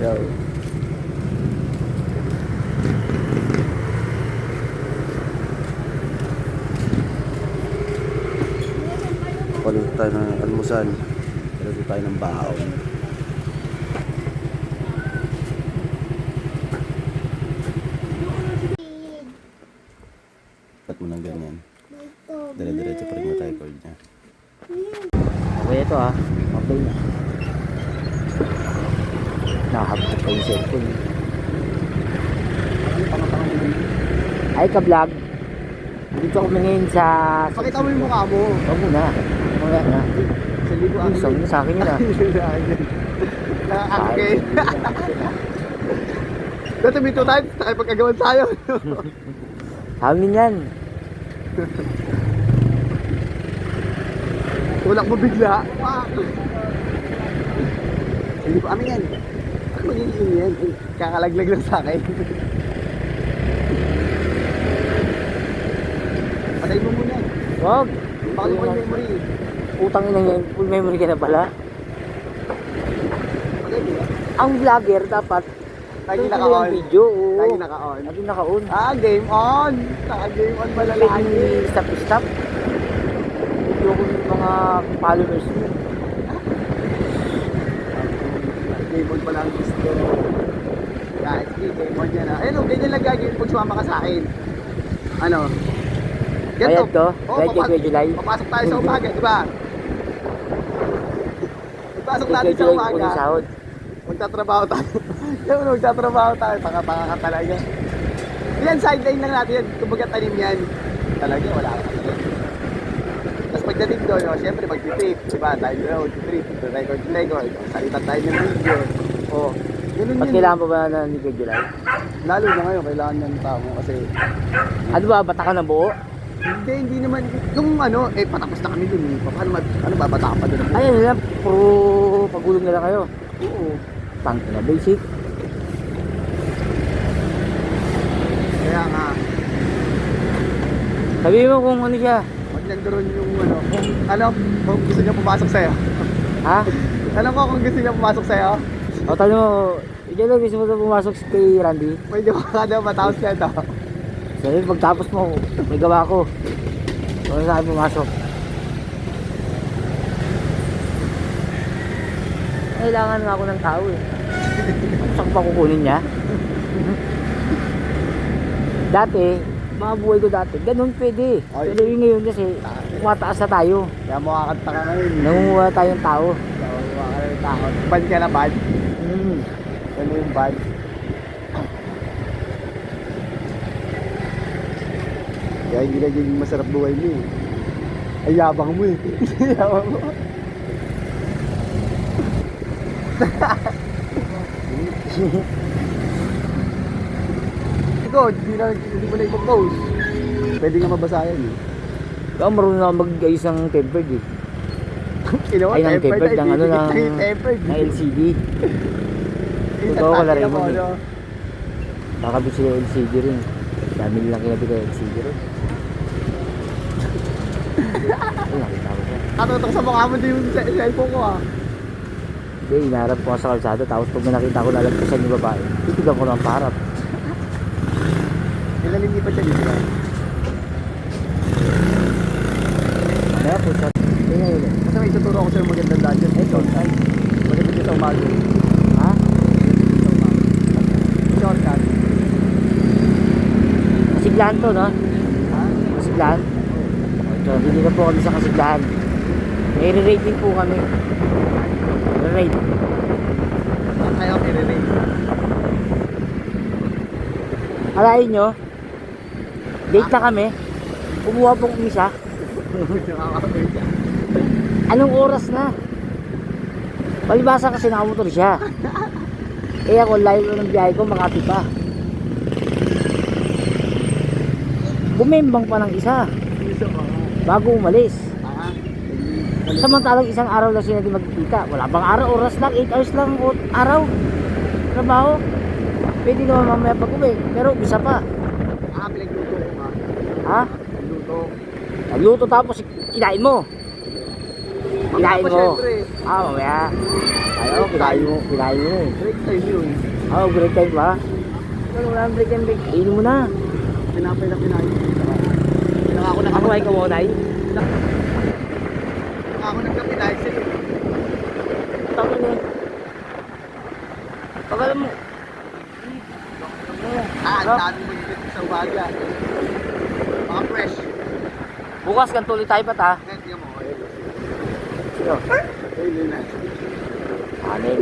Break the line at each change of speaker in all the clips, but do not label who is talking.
Yo. Palit tayo ng almusal. Palit tayo ng baon. Ba't mo nang ganyan? Dire-diretso pa rin mataykord niya. Okay ito ah. Okay na. Nakahabot pa yung cellphone. Ay ka-vlog. Dito ako mingin sa...
Pakita mo yung mukha mo.
Huwag mo na. Mamaya na.
Sa libo ang
Isang sa akin yun ah.
Okay. Dito may 2 times, nakipagkagawan tayo.
Amin yan.
Tulak mo bigla. Hindi ko amin yan. Ako magiging yan. Kakalaglag lang sa akin. Patay mo muna.
Wag.
Baka mo yung memory.
Utang ina yan. Full memory ka na pala.
Patay mo yan.
Ang vlogger dapat
Lagi
tuloy
naka-on.
ang video. Oo.
Lagi naka-on.
Lagi naka-on.
Game on. Naka-game on pala lagi.
Lagi stop. Video ko yung mga followers mo.
Game on pala ang gusto. Guys, game on yan. Ayun o, ganyan lang gagawin pag sumama ka sa akin. Ano?
Bayad to?
Oo,
Bayad kay Kuya July?
papasok tayo sa umaga, di ba? Papasok natin sa
Kuya July,
umaga.
kunin sahod.
Magtatrabaho tayo. Yung magtatrabaho tayo, tanga-tanga ka talaga. Yan, sideline lang natin yan. Kumbaga tanim yan. Talaga, wala ka talaga. Tapos pagdating doon, no, syempre mag-trip. Diba? Tayo doon, mag-trip. Record. Salitan tayo ng video. Oh, ganun
Ba't
yun.
kailangan pa ba na ni Kuya July?
Lalo na ngayon, kailangan ng tao kasi...
Ano ba? Bata ka ng buo?
Hindi naman. Yung ano, patapos na kami dun. Paano babata ka pa dun?
Ayun na lang. Puro pagulong na lang kayo.
Oo.
Tangk na basic.
Kaya nga,
Sabihin mo kung ano siya.
pag nandoon yung kung gusto niya pumasok sa'yo.
Ha?
Alam ko kung gusto niya pumasok sa'yo,
O tanong mo, ikaw lang gusto mo na pumasok kay Randy?
pwede mo ka daw matapos na ito.
Sabi, pagtapos mo, may gawa ko. Kung saan pumasok. Kailangan nga ako ng tao eh. Saan pa kukunin niya? Dati, mga buhay ko dati, ganun pwede.
Ay.
Pero yung ngayon kasi, kumataas na tayo.
Kaya makakanta ka ngayon.
Nangunguha tayong tao.
Tawa ka ng takot. Bad ka na bad. Ano yung bad? Kaya hindi nagiging masarap buhay mo eh. Ay, yabang mo eh. Yabang mo. Ikaw, hindi mo na ipopost. Pwede nga mabasa yan eh.
Ikaw marunong ako mag-ayos ng tempered eh.
Ginawa,
Ay, ng tempered, ng ano,
tempered.
ng LCD. Totoo ko laro mo eh. Kakabit sila LCD rin. Dami nilang kinabit ng LCD rin. Ay, nakita ko siya.
Katutok sa mukha mo din yung cellphone ko ah.
Hindi, inaharap ko nga sa kalsada. Tapos pag may nakita ko lalagpasan yung babae, titigan ko ng parap.
Ilan lilipat siya dito ah.
Kaya po siya. Kaya nga yun eh.
Kasi may ituturo ako sa'yo magandang daan dyan. Eh, shortcut. Maganda dyan sa umaga.
Ha?
Sa umaga. Shortcut.
Kasiglahan to, no?
Ha?
Kasiglahan? So, hindi na po kami sa Kasiglahan. May re-rating po kami. Re-rate.
Ayaw kire-rate.
Alayin nyo, date na kami. Kumuha pong isa.
Nakakapit siya.
Anong oras na? Palibasa kasi nakamotor siya. Eh ako, layo ng biyahe ko, Makati pa. Bumembang pa ng isa bago umalis. Samantalang isang araw lang sila di magkikita. Wala bang araw, oras lang, 8 hours lang araw. Trabaho. Pwede naman mamaya pag uwi, pero bisa pa.
Pinagluto ko nga.
Ha?
Luto.
Nagluto tapos kinain mo. Kinain
Tapos
mo.
syempre,
Mamaya. Ayaw, kinain mo eh.
break time yun.
Break time ba? Wala nang break time. Inom mo na.
Pinapay na kinain. Pinaka ako
Ako ay kamonay.
Ako nagkapinahin sila.
Tama na eh. Pagkala mo.
Ang dami mo dito sa umaga. Mga fresh.
Bukas kan tuloy tayo pa ta.
Ngayon, tingnan mo.
Sino?
Ayun na.
Anin.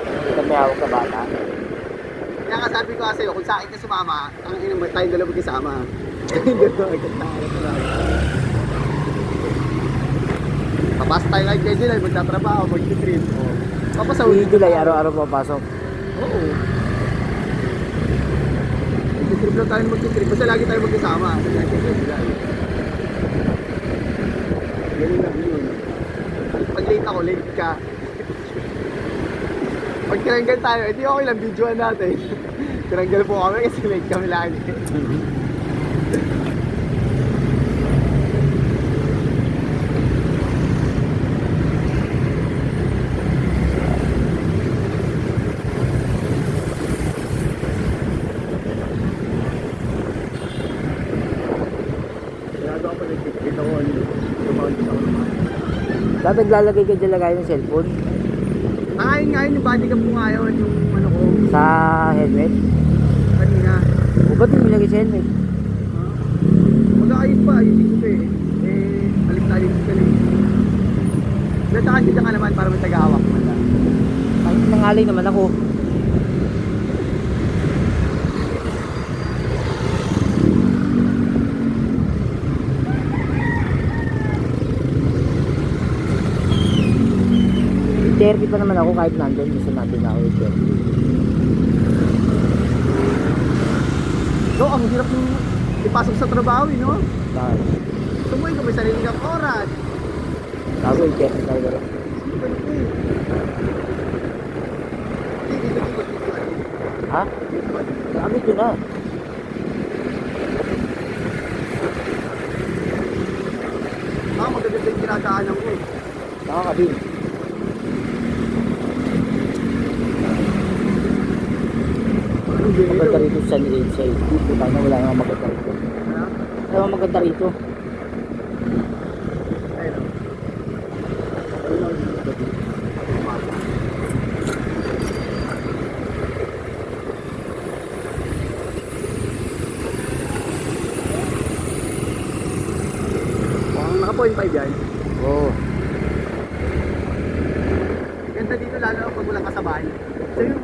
Hindi kami hawak sa bata.
Kaya nga sabi ko kasi, kung sa akin ka sumama, ang ina mo, tayong dalawa magkasama. Tayong dalawa magkasama. Papasok tayo kahit kay July, magtatrabaho, mag-trip. Papasawin.
Si July, araw-araw papasok.
Oo. Mag-trip lang tayo mag-trip. Basta lagi tayo magkasama. Kaya kay July. Ganun lang yun. Pag late ako, late ka. Pag tinanggal tayo, edi okay lang, videoan natin. Tinanggal po kami kasi late kami lagi. Ginagawa ko nag-tikit ako, tumawag ako naman.
Dapat naglalagay ka dyan lagay ng cellphone
Ayun nga yun, yung body cam ko ngayon, yung ano ko,
sa helmet.
kanina.
O ba't hindi nilagay sa helmet?
Mag-aayos pa, ayusin ko pa eh. Alis tayo dito ka lang. Nata kasi ka naman para may taga-hawak man lang.
Ay, nangalay naman ako. Therapy pa naman ako kahit nandun. Gusto natin ako yung therapy.
So, ang hirap yung ipasok sa trabaho eh, no?
Bakit?
Tumuhay ka, may sarili kang oras.
Ako yung therapy tayo gano'n. Ha? Sabi ko na.
Magaganda yung kinadaanan ko.
Nakakabing. Maganda rito sa side. Dito tayo na wala nga maganda rito. Wala nga maganda rito.
Ayun. Naka-0.5 yan.
Oo.
Ganda dito lalo pag walang kasabay. So yun,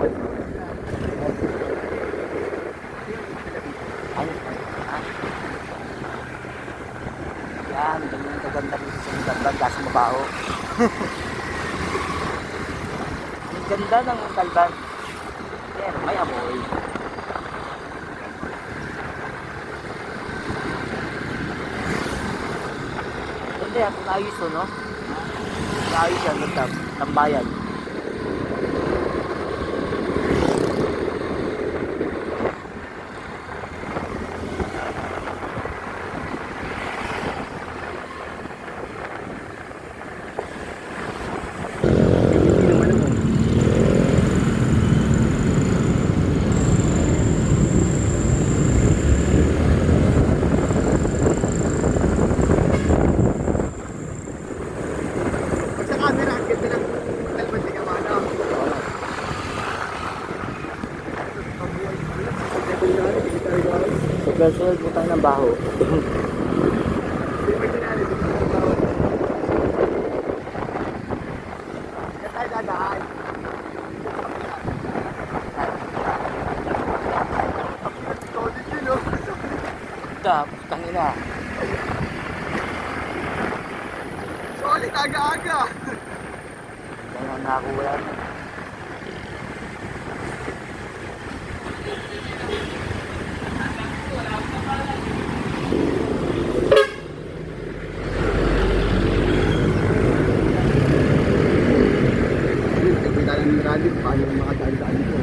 Ay. Yan, ganyan yung kaganda dito sa Kalban kasi mabaho. Ang ganda ng Kalban. Yan, may amoy. Hindi, kung ayos to, no? Kung ayos yan, tambayan.
pag sa camera, ang ganda ng talbad ni Kamano.
Sa personal po tayo ng baho. Tangina.
Solid aga-aga.
Kaya nakakuha yan.
Kita lang ng radyo, paano makadaan-daan ito.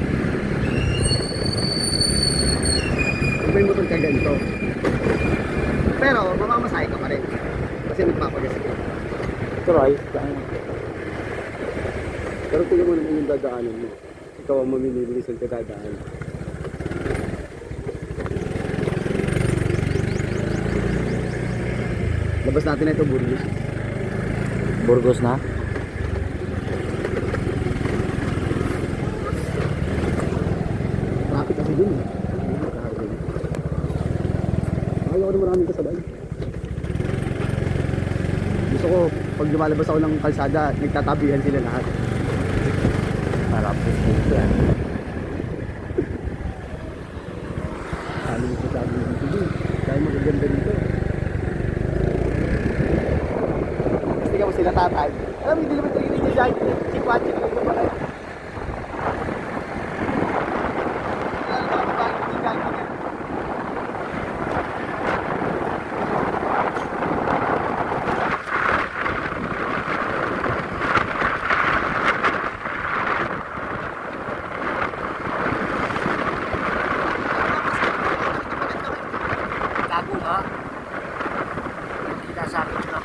Kung may motor ka ganito. Pero mamamasahe ka pa rin. Kasi magpapagas ka.
Pero ayos ka.
Pero tingnan mo naman yung dadaanan mo. Ikaw ang mamimili saan ka dadaan. Labas natin na ito, Burgos.
Burgos na.
Traffic kasi dun eh. Ayaw ko na maraming kasabay. Gusto ko, pag lumalabas ako ng kalsada, nagtatabihan sila lahat.
Harap dito yan.
Sabi mo sabi mo dito. Dahil magaganda dito. Tapos tingnan mo sila tatay. Alam mo, hindi naman tingin niya dahil chikwachi ko pala.
Gago nga. Kita sa akin na.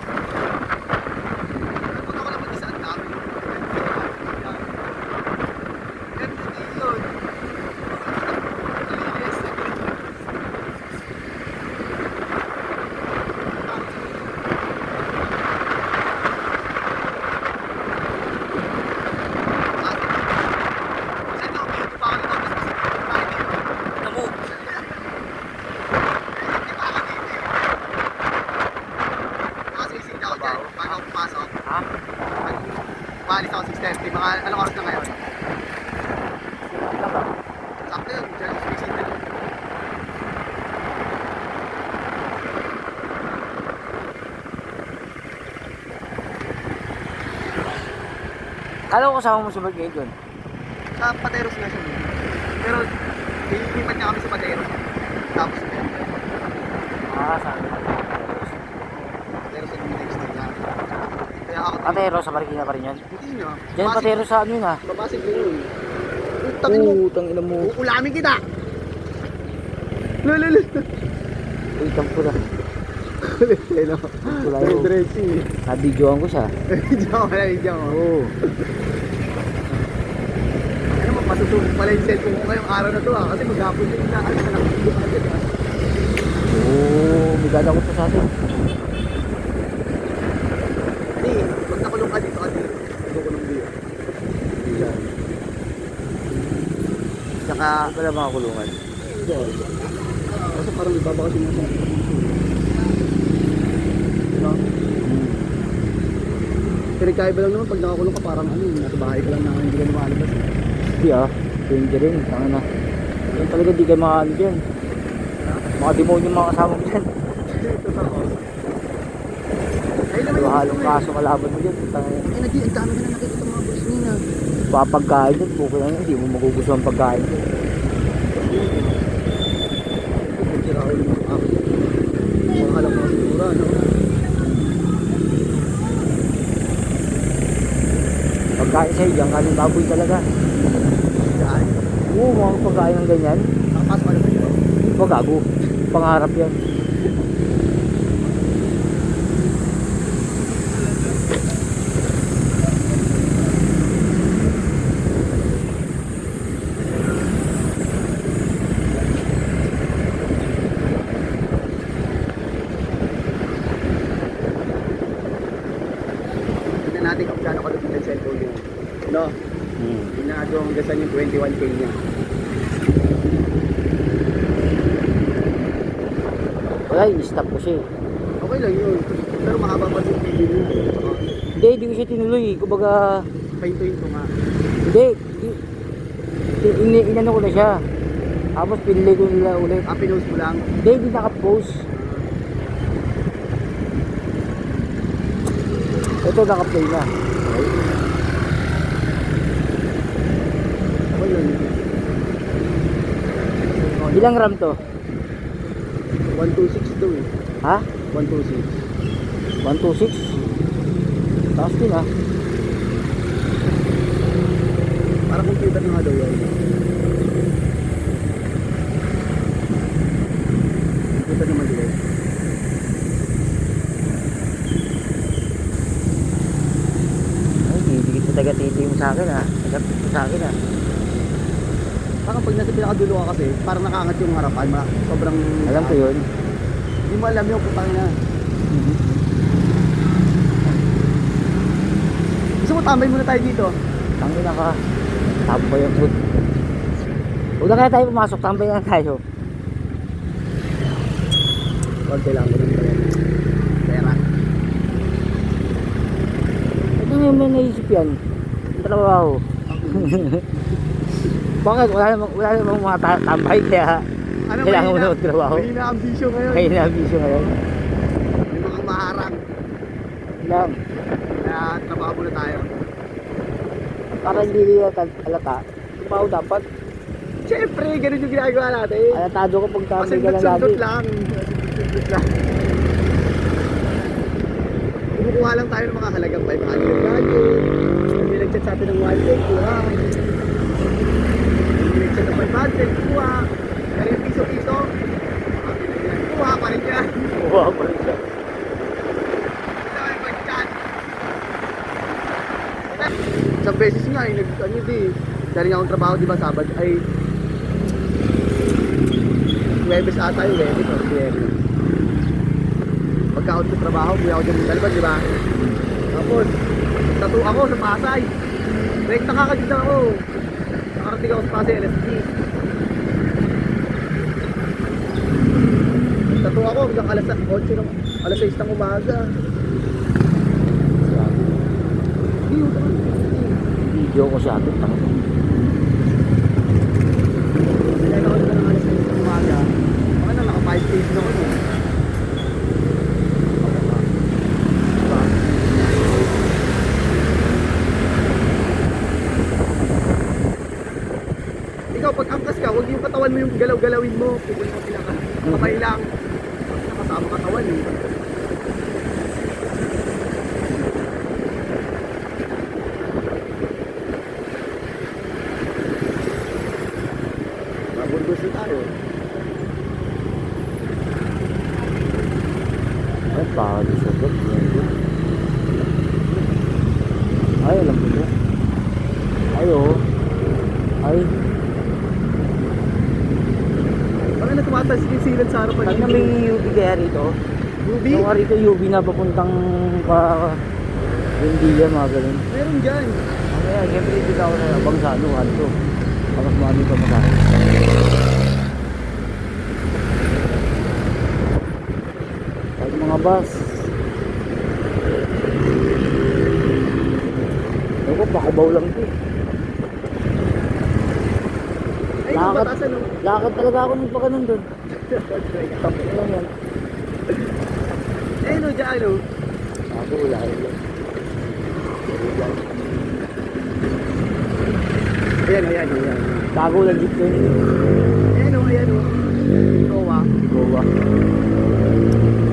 Ha?
Maalis ako 6:30. Mga anong oras na ngayon? Sakto yun. Diyan ako sa City.
Kala ko kasama mo si Mark ngayon doon.
Sa Pateros nga siya. Pero lilipat niya kami sa Pateros. Tapos
Sabi na.
Pateros yung next day na. Kaya ako
Patero sa Marikina pa rin yan.
hindi nyo.
Diyan Patero sa ano yun ah.
Babasig ko yun. Tangin mo.
Utang ina mo.
Uulamin kita. Lulul.
Uy, tampo na.
Kulit eh no.
Wala yun.
Dressing.
Nabidyoan ko siya.
Diyan wala yung diyan.
Oo.
Ano mo, pasusubok pala yung cellphone ko ngayong araw na to ah. Kasi maghapon yung inaan na nakakita agad ah.
Oo, bigada ko pa sa atin.
Hindi, pag nakulong ka dito ka dito. Nakulong dito. Diyan. Tsaka,
Wala mga kulungan.
kasi parang ibabakasyon na siya. Diba? Pero kaiba lang naman pag nakakulong ka parang ano, nasa bahay ka lang na hindi ka lumalabas.
Hindi ah. Danger rin. Tanga na. Yan talaga di kayo makaano dyan. Mga demonyo mga kasama mo dyan.
Ay naman
Diba
yung
halong kaso kalaban mo dyan. Tanga na.
Ay, ang dami ka na nakikita mga boys nina.
Papagkain dyan. Okay lang yan. Hindi mo magugustuhan pagkain dyan.
Sira ulo mo ako. Mga halang mga sigura, no?
Pagkain sa'yo dyan. Kanin baboy talaga.
Saan?
Oo, mga pagkain ng ganyan.
Nakapasok ka na ba yun?
Hindi pa gago. Pangarap yan.
Tignan natin kung gaano kalupit ang cellphone niya. No? Tignan natin kung hanggang saan yung 21K niya.
Wala, i-stop ko siya eh.
Okay lang yun. Pero mahaba pa yung video niya.
Hindi ko siya tinuloy. Kumbaga,
Pahintuin ko nga.
hindi. Inano ko na siya. Tapos pinili ko nila ulit.
Pinost mo lang.
Hindi naka-post. Ito naka-play na.
Okay yun.
Ilang RAM to?
126 to eh.
Ha?
126.
126? Taas din ah.
Para computer na nga daw yan. Computer naman din.
sa akin ah.
Parang pag nasa pinakadulo ka kasi, parang nakaangat yung harapan, sobrang...
Alam ko yun.
Hindi mo alam yung putang na. Gusto mo tambay muna tayo dito?
Tangin na ka. Tambay ang food. Huwag na kaya tayo pumasok, tambay na tayo.
Huwag kailangan mo ng pera.
Ano nga may naisip yan? Ang trabaho. Bakit? Wala namang mga tambay kaya
Ano,
kailangan mo na magtrabaho.
May na-ambisyon ngayon.
Kaya na-abisyo ngayon.
May mga maharang.
Lang.
Kaya trabaho muna tayo.
Para hindi nila alata. Trabaho dapat.
Siyempre, ganun yung ginagawa natin.
Alatado ka pag tambay ka lang lagi.
Masundot-sundot lang. Masundot lang. Kumukuha lang tayo ng mga halagang 500 lagi. May nag-chat sa atin ng 1 day, kuha. May nag-chat ng 500, kuha. Pero yung piso-piso, kuha pa rin yan.
Wow, pa rin siya.
Isang beses nga, galing akong trabaho, di ba, Sabado, ay, Huwebes ata yung Huwebes, or Huwebes. Pagka-out sa trabaho, buhay ako dyan ng Talban, di ba? Tapos, tattoo ako sa Pasay. Like, nakakagid ako. Nakarating ako sa Pasay, LSD. Tattoo ako hanggang alas 8 ng, alas 6 ng umaga. Hindi,
Video ko sa atin.
Kaya ako ng alas 6 ng umaga. Baka na, naka 5 days na ako. Diba? Ikaw, pag angkas ka, huwag yung katawan mo yung galaw-galawin mo. Pupunin mo sila ka. Kamay lang. Nakasama katawan eh. Mabulbos na tayo.
Ay, pagod sa dot. Ay, alam ko ba? Ay, oo. Ay,
Bakit na tumataas yung silan sa harapan?
pag na may UV kaya rito.
Ruby?
Yung rito UV na papuntang pa Buendia, mga ganun.
Meron dyan.
Kaya, siyempre dito ako na abang sa ano, to. Mas mami pa masakit. Pag mga bus. Ako, pakubaw lang ito eh.
Ay, yung
Lakad.
batasan no?
Lakad talaga ako nung pagkanon doon. Tapos lang yan.
Eh, no, dyan, ano?
Ako, wala yun.
Ayan, ayan, ayan.
Tago lang dito yun.
Ayan, o, ayan, o. Goa.
Goa.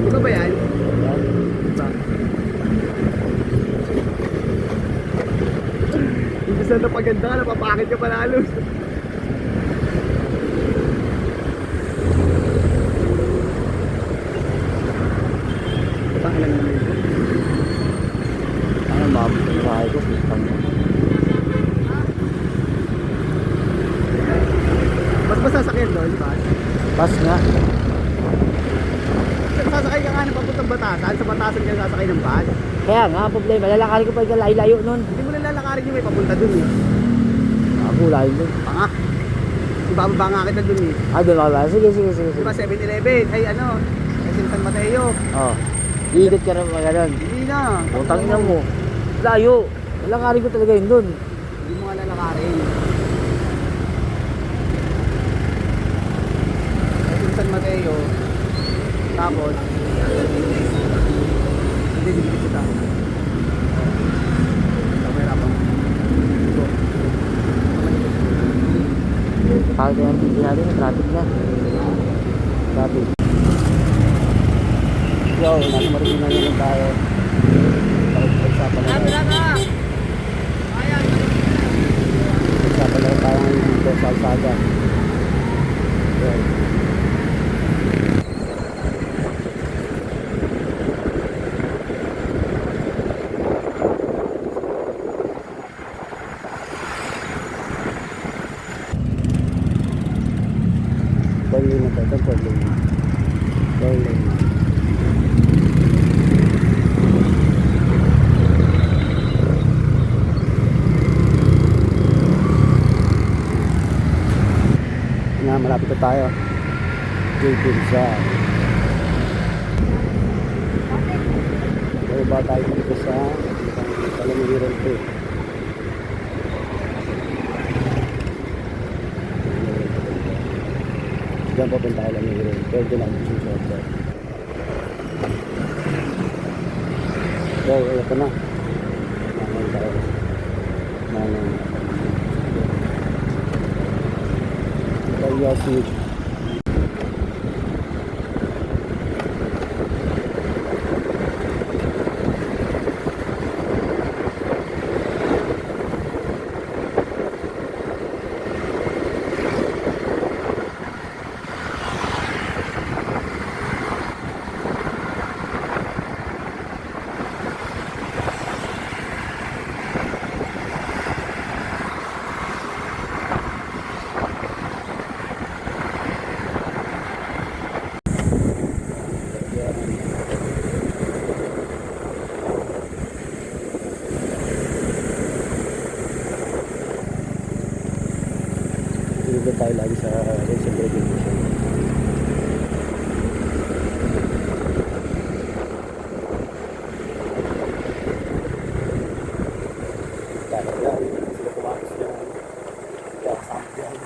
Iba ba yan?
Yan.
Iba. Hindi sa napaganda ka, napapakit ka panalo. Pakilang naman ito.
Ano, mabot yung bahay ko. Pistang mo.
Mas masasakyan doon, di ba?
Pas nga.
Sasakay ka nga ng papuntang Batasan, sa Batasan ka sasakay ng bus.
Kaya nga, problema. Lalakarin ko pa yung layo nun.
Hindi mo na lalakarin yung may papunta dun eh.
Ako, layo dun.
Panga. Ibababa nga kita dun eh.
Ah, doon ako ba? Sige, sige, sige.
Di ba
sige.
7-Eleven? Ay ano, SM San Mateo.
Oh. Iikot ka rin mga ganun.
Hindi na.
Utang ina mo. Layo. Lalakarin ko talaga yun dun.
Hindi mo nga lalakarin. SM San Mateo. Tapos, hindi dikit kita. Kamera pa.
Pagod yung TV natin, traffic na. Traffic. Yo, nasa Marikina naman tayo. Pagsapan na lang. Pagsapan na lang tayo ngayon dito sa Alsaga. Yan.
4 lane na to. Ito 4 lane. 4 lane. Na malapit na tayo. Jaypin sa ba tayo dito sa Palamiran 2. Diyan papunta ka lang yung pwede na ako susunod ko. So, ito na. Nangang tayo. Nangang. Kaya si dito tayo lagi sa Racing Regulation. Kaya yan, sila kumakos yan. Kaya samp yan.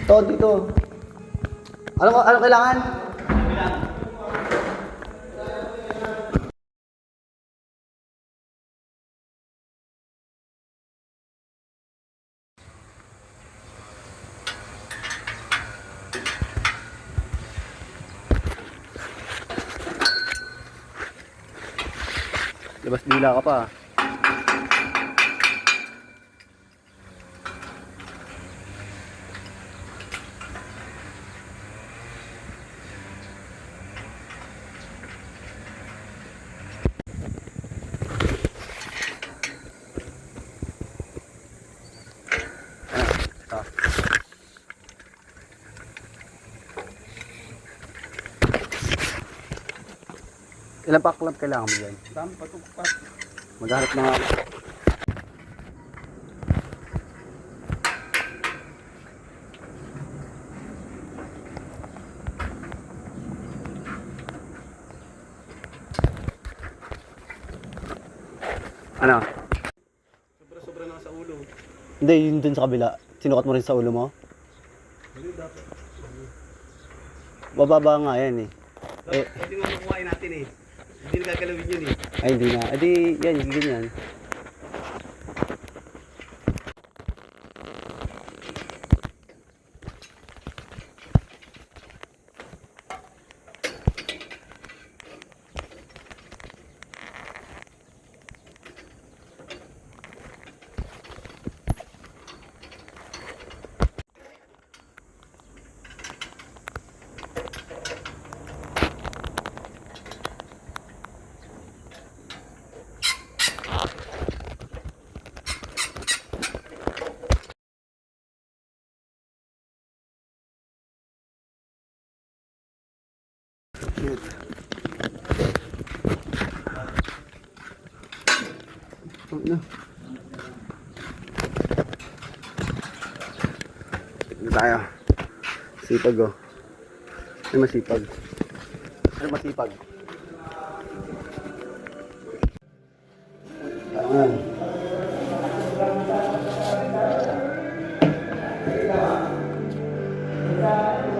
To, dito. Ano kailangan? Labas dila ka pa. Ilang pack lang kailangan mo dyan?
Dami pa ito pa.
Maghanap na nga ako. Ano?
Sobra-sobra na sa ulo.
Hindi, yun dun sa kabila. Sinukat mo rin sa ulo mo?
Hindi dapat.
Bababa nga yan eh.
Pwede nga makuhain natin eh. Hindi na gagalawin yun eh.
Ay, hindi na. Edi, yan, ganyan. Good. Ano? Tignan tayo. Sipag oh. Ano masipag? Ano masipag? Ayan.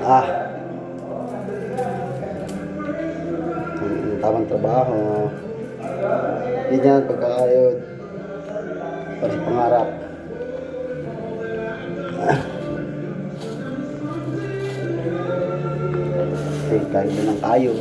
Ah. Tamang trabaho. Hindi niyan pagkakayod. Para sa pangarap. Okay, kahit na ng kayod.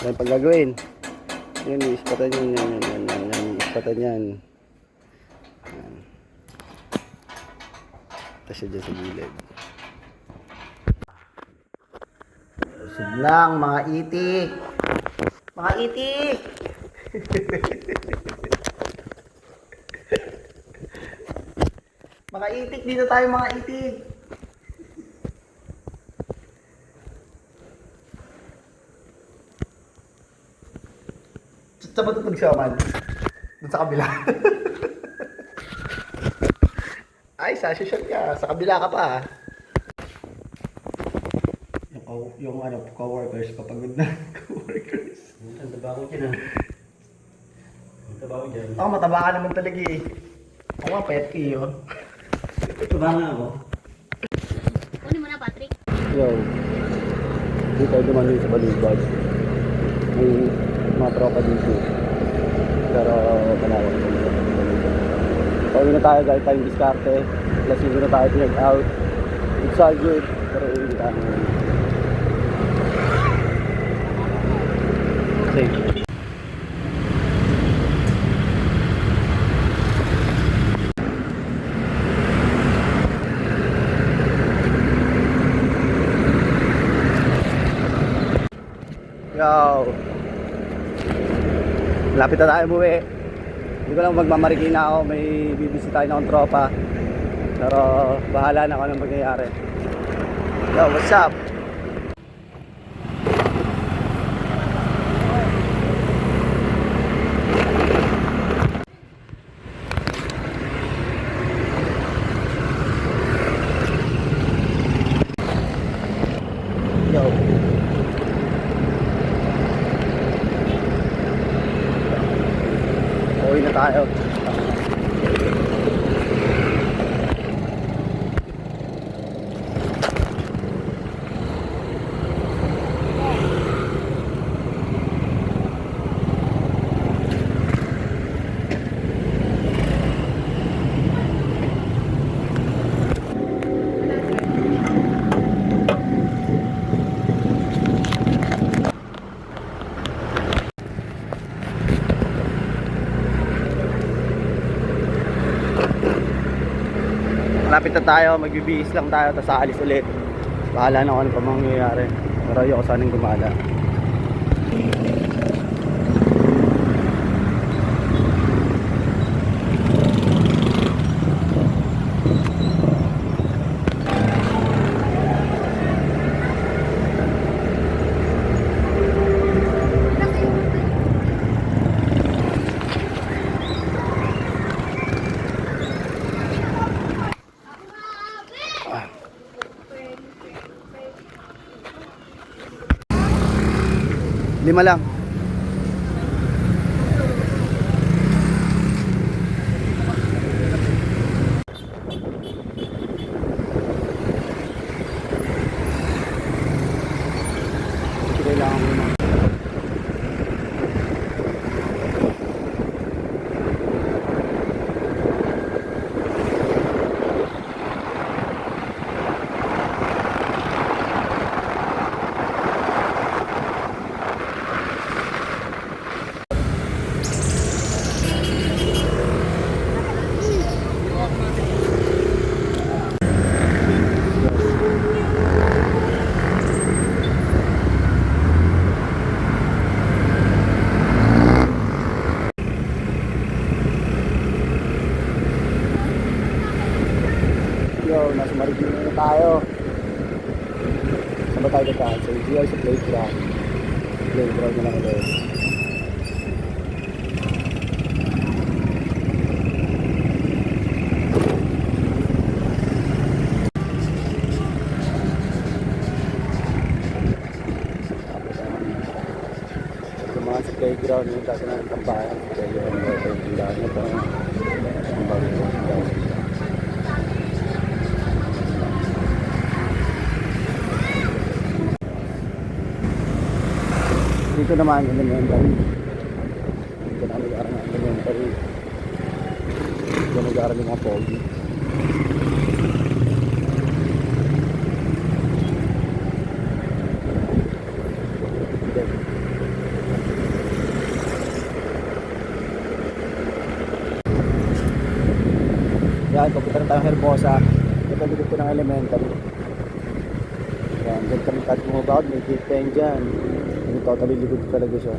Yan pag gagawin. Yan, iispatan yan. Iispatan yan. Yan. Tapos siya dyan sa gilid. Usog lang mga itik. Mga itik! Mga itik, dito tayo mga itik. Saan ba ito nagsaman? Doon sa kabila. Ay, sasya ka. Sa kabila ka pa. Yung ano, co-workers, kapagod na co-workers.
Ang taba ko dyan ah. Ang taba ko dyan.
Ako, mataba ka naman talaga eh. Ako nga, pet kayo.
Taba nga ako.
Kunin mo na, Patrick.
Yo, dito tayo dumanin sa Balibag. May mga tropa dito. Pero malawak sa mga Balibag. Pauwi na tayo dahil tayong diskarte. Lasing na tayo pinag-out. It's all good. Pero uwi na tayo ngayon. Safe. Yo. Lapit na tayo umuwi. Hindi ko lang magmamarikina ako. May bibisitahin akong tropa. Pero bahala na kung anong mangyayari. Yo, what's up? Yo. Uwi na tayo. Malapit na tayo, magbibihis lang tayo, tapos aalis ulit. Bahala na kung ano pa mangyayari. Pero ayoko sanang gumala. Lima lang. Kailangan ko na. Yo, nasa Marikina na tayo. Saan ba tayo dito? Sa GR sa playground. Playground na lang ulit. Mga sa playground yung dati ng tambayan. Kaya yung tindahan nyo pa. Ang bago yung tindahan. Dito naman elementary. Dito na nag-aaral ng elementary. Dito nag-aaral ng mga pogi. Yan, papunta na tayo ng Hermosa. Ito likod ko ng elementary. Yan, dyan kami kahit bumabawad, may gate pa yun dyan. Yung totally likod talaga siya.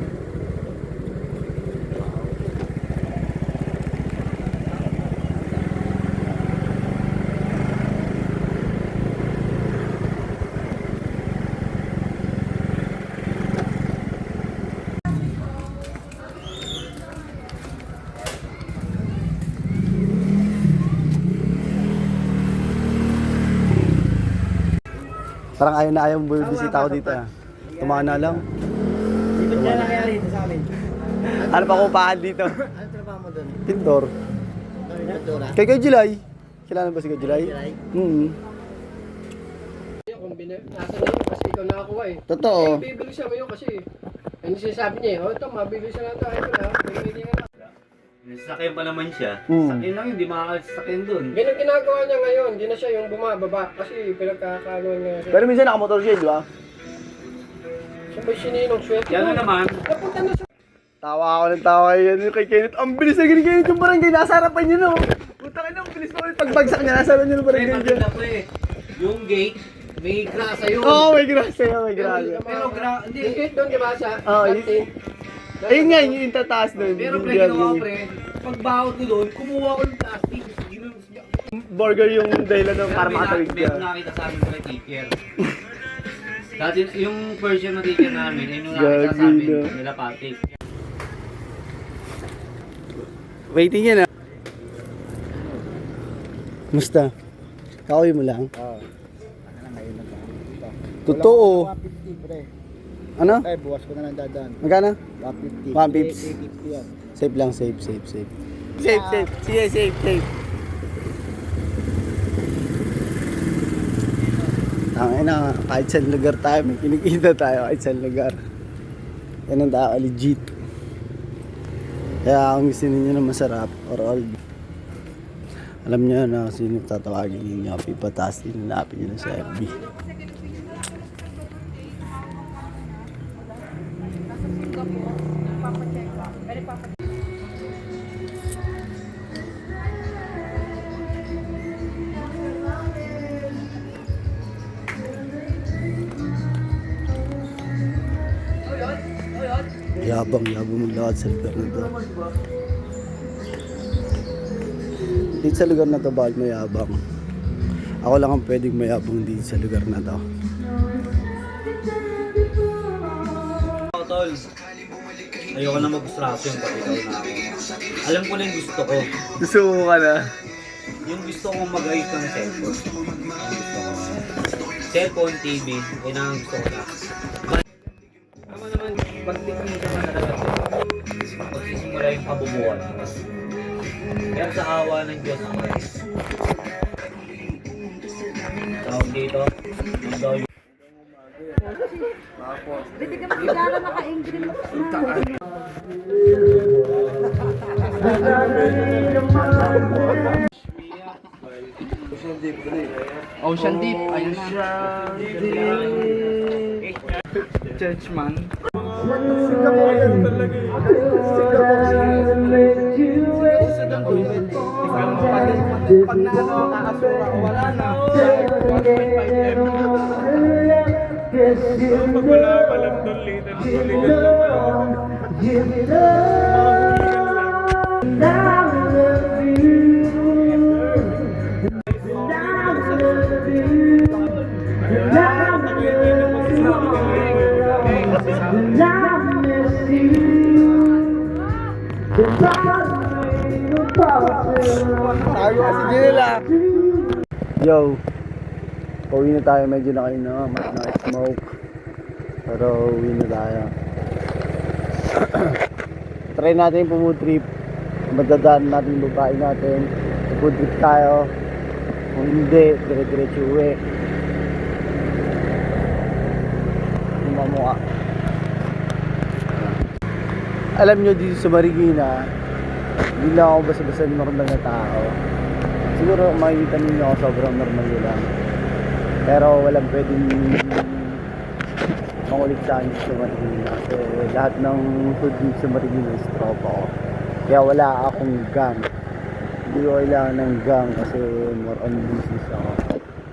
Parang ayaw na ayaw mo bisita ako dito. Tumana lang.
Dito na nangyari ito sa amin.
Ano pa kupahan dito?
Ano trabaho mo doon?
Pintor.
Pintura?
Kay July. Kilala ba si Kay July?
July?
Kung nasa na yun kasi ikaw nakakuha eh.
Totoo.
Eh, bibili siya ngayon kasi ano sinasabi niya eh, oh ito mabili siya na tayo na, pwede nga na.
Sasakyan pa naman siya.
Hmm.
Sakyan lang yun, di makakasakyan dun.
Ganun ginagawa niya ngayon, hindi na siya yung bumababa kasi pinagkakaanoan niya siya.
Pero minsan nakamotor siya, di ba?
Siya ba'y sininong swerte?
Yan na naman.
Napunta na sa...
Tawa ako ng tawa yan yung kay Kenneth. Ang bilis na ganyan yung barangay. Nasa harapan niya no. Puta ka na, ang bilis pa ulit. Pagbagsak niya, nasa harapan niya ng
Pre,
barangay niya.
maganda pre. Yung gate, may grasa yun.
Oo, may grasa yun, may grasa.
Pero hindi.
Yung gate doon, di ba sa
Oo,
canteen?
Ayun nga, yung tataas doon.
Pero pre, ginawa ko pre, pagbawat ko doon, kumuha ko ng plastic. Ginunos niya.
Burger yung dahilan ng para
Pero
makatawid
may
ka.
nakita sa amin pre, ticker. Dati yung version na ticker namin, yun yung nakita sa amin,
Gagi na.
nila Patrick.
Waiting yan ah. Musta? Kaoy mo lang?
Oo.
Totoo.
150 pre.
Ano?
Ay, buwas ko na lang dadaan.
Magkano?
150.
150.
850 yan.
Safe lang, safe. Safe. Sige, safe. Tangin na, kahit saan lugar tayo, may kinikita tayo kahit saan lugar. Yan ang tao, legit. Kaya kung gusto ninyo na masarap, or all, alam nyo na sino tatawagin ninyo, pipataas din, hanapin nyo na sa FB. Yabang mo lahat sa lugar na to. Dito sa lugar na to, bawal mayabang. Ako lang ang pwedeng mayabang dito sa lugar na to.
Ako tol, ayoko na mag-distraction pag ikaw na ako. Alam ko na yung gusto ko.
Gusto mo ka na?
Yung gusto kong mag-ayos ng cellphone. Ang gusto ko. Cellphone, TV, yun ang gusto ko na. Tama naman, pag-tik mo siya na talaga. Pagsisimula yung kabubuan. Kaya sa awa ng Diyos Christ. Tawag dito, yung daw yung
Hindi ka magkala naka-English na.
Ocean Deep, ayun na. Churchman. Pag na ano, kakasura ko, wala na. 1.5M.
Pag wala pa lang doon later, legal
Tayo kasi nila. Yo. Pauwi na tayo, medyo na kayo na smoke. Pero uwi na tayo. Try natin yung food trip. Madadaan natin yung babae natin. Food trip tayo. Kung hindi, dire-diretso uwi. Yung mamukha. Alam nyo, dito sa Marikina, hindi lang ako basta-basta normal na tao. Siguro makikita ninyo ako sobrang normal nyo lang. Pero walang pwedeng makulit sa akin sa Marikina. Kasi lahat ng food sa Marikina is tropa ko. Kaya wala akong gang. Hindi ko kailangan ng gang kasi more on business ako.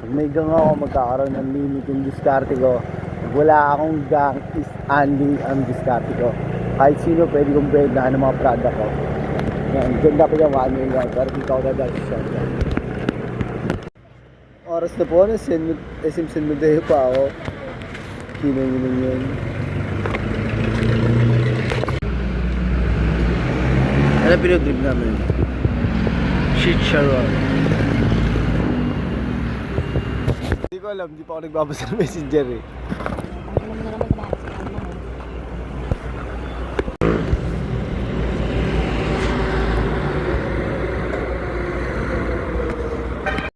Pag may gang ako, magkakaroon ng limit yung diskarte ko. Pag wala akong gang, is only ang diskarte ko. Kahit sino pwede kong bentahan ng mga product ko. Yan, dyan dapat yung 1 million. Pero dito ako dadal sa shotgun. Oras na po, SM San Mateo pa ako. Kinang yun. Ano pinag-drip namin? Shit Sharon. Hindi ko alam, hindi pa ako nagbabasa ng messenger eh.